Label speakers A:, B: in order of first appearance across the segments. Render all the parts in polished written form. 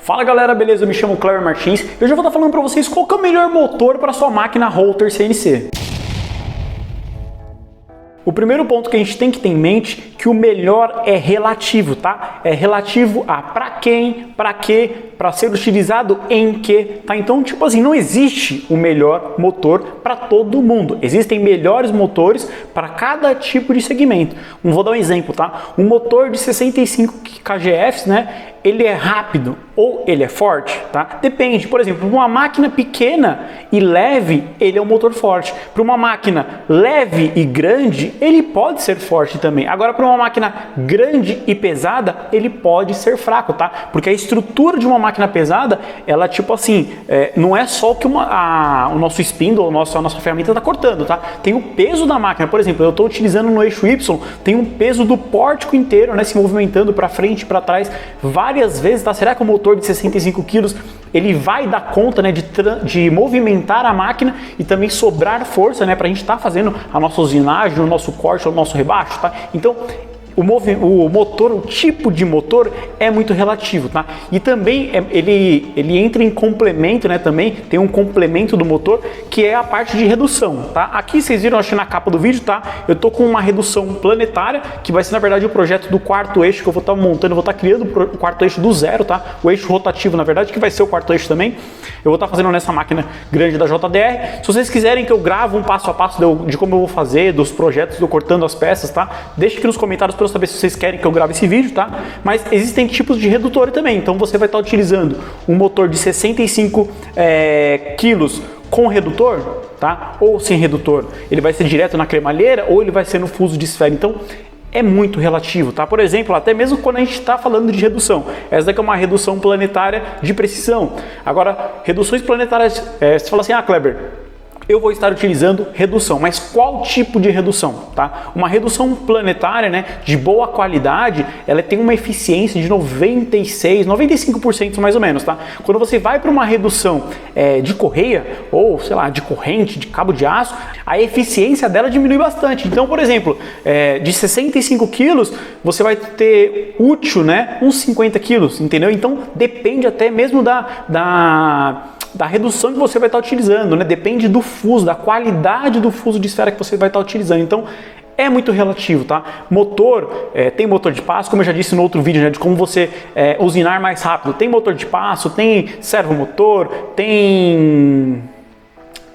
A: Fala galera, beleza? Eu me chamo Cleber Martins e hoje eu vou estar falando para vocês qual que é o melhor motor para sua máquina Rotor CNC. O primeiro ponto que a gente tem que ter em mente é que o melhor é relativo, tá? É relativo a para quem, para quê, para ser utilizado em que, tá? Então, tipo assim, não existe o melhor motor para todo mundo. Existem melhores motores para cada tipo de segmento. Vou dar um exemplo, tá? Um motor de 65 kgfs, né? Ele é rápido ou ele é forte, tá? Depende. Por exemplo, para uma máquina pequena e leve, ele é um motor forte. Para uma máquina leve e grande, ele pode ser forte também. Agora, para uma máquina grande e pesada, ele pode ser fraco, tá? Porque a estrutura de uma máquina pesada, ela tipo assim, não é só o que o nosso spindle, a nossa ferramenta está cortando, tá? Tem o peso da máquina. Por exemplo, eu estou utilizando no eixo Y, tem um peso do pórtico inteiro, né? Se movimentando para frente e para trás várias vezes, tá? Será que o motor de 65 kg ele vai dar conta, né, de movimentar a máquina e também sobrar força, né, para a gente estar fazendo a nossa usinagem, o nosso corte, o nosso rebaixo, tá? Então, o motor, o tipo de motor é muito relativo, tá? E também ele entra em complemento, né? Também tem um complemento do motor que é a parte de redução, tá? Aqui vocês viram, acho que na capa do vídeo, tá? Eu tô com uma redução planetária, que vai ser na verdade o projeto do quarto eixo que eu vou estar montando, eu vou estar criando o quarto eixo do zero, tá? O eixo rotativo, na verdade, que vai ser o quarto eixo também. Eu vou estar fazendo nessa máquina grande da JDR. Se vocês quiserem que eu grave um passo a passo de como eu vou fazer, dos projetos, eu cortando as peças, tá? Deixe aqui nos comentários para eu saber se vocês querem que eu grave esse vídeo, tá? Mas existem tipos de redutor também, então você vai estar utilizando um motor de 65 quilos com redutor, tá? Ou sem redutor. Ele vai ser direto na cremalheira ou ele vai ser no fuso de esfera. Então, é muito relativo, tá? Por exemplo, até mesmo quando a gente está falando de redução, essa daqui é uma redução planetária de precisão. Agora, reduções planetárias, você fala assim, ah, Kleber, eu vou estar utilizando redução, mas qual tipo de redução, tá? Uma redução planetária, né, de boa qualidade, ela tem uma eficiência de 95% mais ou menos, tá? Quando você vai para uma redução de correia, ou sei lá, de corrente, de cabo de aço, a eficiência dela diminui bastante. Então, por exemplo, de 65 quilos, você vai ter útil, né, uns 50 quilos, entendeu? Então, depende até mesmo da redução que você vai estar utilizando, né? Depende do fuso, da qualidade do fuso de esfera que você vai estar utilizando. Então, é muito relativo, tá? Motor, tem motor de passo, como eu já disse no outro vídeo, né, de como você usinar mais rápido. Tem motor de passo, tem servomotor, tem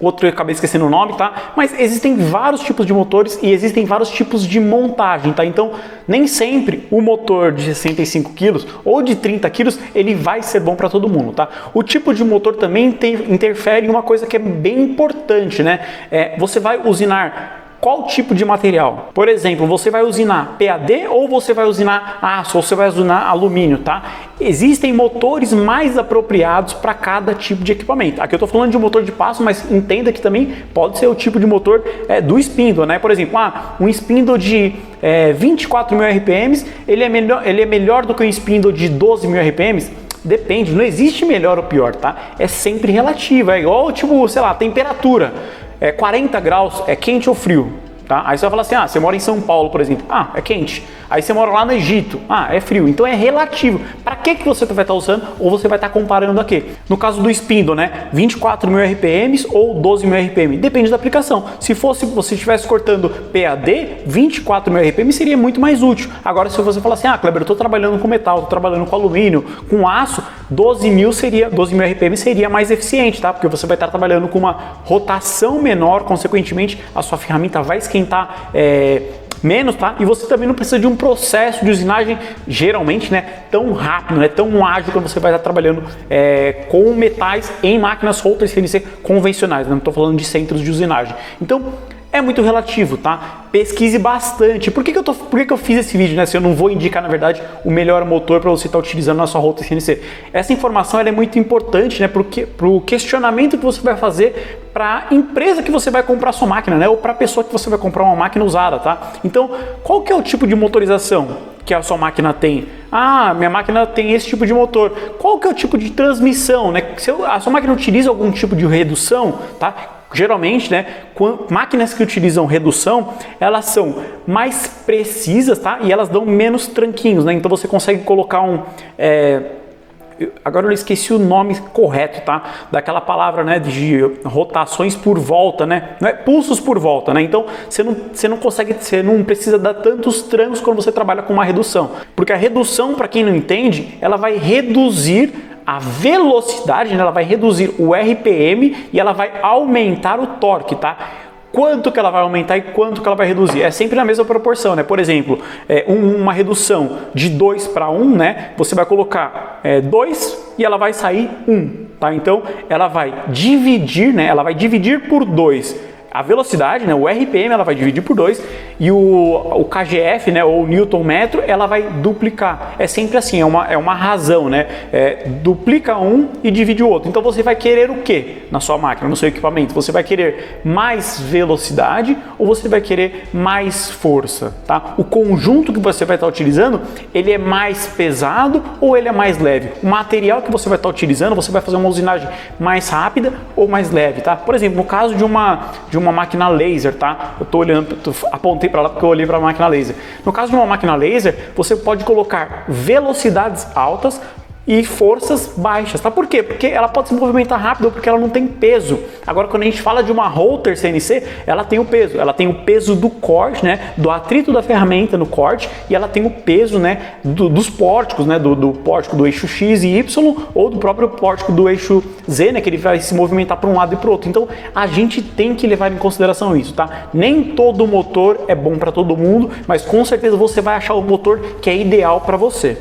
A: outro eu acabei esquecendo o nome, tá? Mas existem vários tipos de motores e existem vários tipos de montagem, tá? Então, nem sempre o motor de 65 kg ou de 30 kg, ele vai ser bom para todo mundo, tá? O tipo de motor também interfere em uma coisa que é bem importante, né? Você vai usinar qual tipo de material? Por exemplo, você vai usinar PAD ou você vai usinar aço ou você vai usinar alumínio, tá? Existem motores mais apropriados para cada tipo de equipamento. Aqui eu estou falando de um motor de passo, mas entenda que também pode ser o tipo de motor do spindle, né? Por exemplo, um spindle de 24.000 RPMs, ele é melhor do que um spindle de 12.000 RPMs? Depende, não existe melhor ou pior, tá? É sempre relativo, é igual, tipo, sei lá, temperatura. 40 graus é quente ou frio? Tá? Aí você vai falar assim, você mora em São Paulo, por exemplo, é quente. Aí você mora lá no Egito, é frio. Então é relativo. Para que você vai estar usando ou você vai estar comparando aqui? No caso do spindle, né? 24.000 RPMs ou 12.000 RPM? Depende da aplicação. Se você estivesse cortando PAD, 24.000 RPM seria muito mais útil. Agora, se você falar assim, Kleber, eu estou trabalhando com metal, estou trabalhando com alumínio, com aço, 12.000 RPM seria mais eficiente, tá? Porque você vai estar trabalhando com uma rotação menor, consequentemente, a sua ferramenta vai esquentar menos, tá? E você também não precisa de um processo de usinagem, geralmente, né, tão rápido, né, tão ágil quando você vai estar trabalhando com metais em máquinas Rotor CNC convencionais, né? Não estou falando de centros de usinagem. Então, é muito relativo, tá? Pesquise bastante. Por que eu fiz esse vídeo, né? Se eu não vou indicar, na verdade, o melhor motor para você estar utilizando na sua Rotor CNC. Essa informação ela é muito importante, né? Para o questionamento que você vai fazer para a empresa que você vai comprar a sua máquina, né? Ou para a pessoa que você vai comprar uma máquina usada, tá? Então, qual que é o tipo de motorização que a sua máquina tem? Minha máquina tem esse tipo de motor. Qual que é o tipo de transmissão, né? Se a sua máquina utiliza algum tipo de redução, tá? Geralmente, né, máquinas que utilizam redução, elas são mais precisas, tá? E elas dão menos tranquinhos, né? Então você consegue colocar agora eu esqueci o nome correto, tá? Daquela palavra, né, de rotações por volta, né? Não é pulsos por volta, né? Então você não precisa dar tantos trancos quando você trabalha com uma redução, porque a redução, para quem não entende, ela vai reduzir a velocidade, né? Ela vai reduzir o RPM e ela vai aumentar o torque, tá? Quanto que ela vai aumentar e quanto que ela vai reduzir? É sempre na mesma proporção, né? Por exemplo, uma redução de 2 para 1, né? Você vai colocar 2 e ela vai sair 1, tá? Então, ela vai dividir, né? Ela vai dividir por 2 a velocidade, né? O RPM ela vai dividir por 2 e o KGF, né? Ou Newton metro, ela vai duplicar. É sempre assim, é uma razão, né? Duplica um e divide o outro. Então você vai querer o quê na sua máquina, no seu equipamento? Você vai querer mais velocidade ou você vai querer mais força, tá? O conjunto que você vai estar utilizando, ele é mais pesado ou ele é mais leve? O material que você vai estar utilizando, você vai fazer uma usinagem mais rápida ou mais leve, tá? Por exemplo, no caso de uma máquina laser, tá? Eu tô olhando, apontei para lá porque eu olhei para a máquina laser. No caso de uma máquina laser, você pode colocar velocidades altas e forças baixas, tá? Por quê? Porque ela pode se movimentar rápido, porque ela não tem peso. Agora, quando a gente fala de uma Router CNC, ela tem o peso do corte, né? Do atrito da ferramenta no corte, e ela tem o peso, né? Dos pórticos, né? Do pórtico do eixo X e Y, ou do próprio pórtico do eixo Z, né? Que ele vai se movimentar para um lado e para o outro. Então, a gente tem que levar em consideração isso, tá? Nem todo motor é bom para todo mundo, mas com certeza você vai achar o motor que é ideal para você.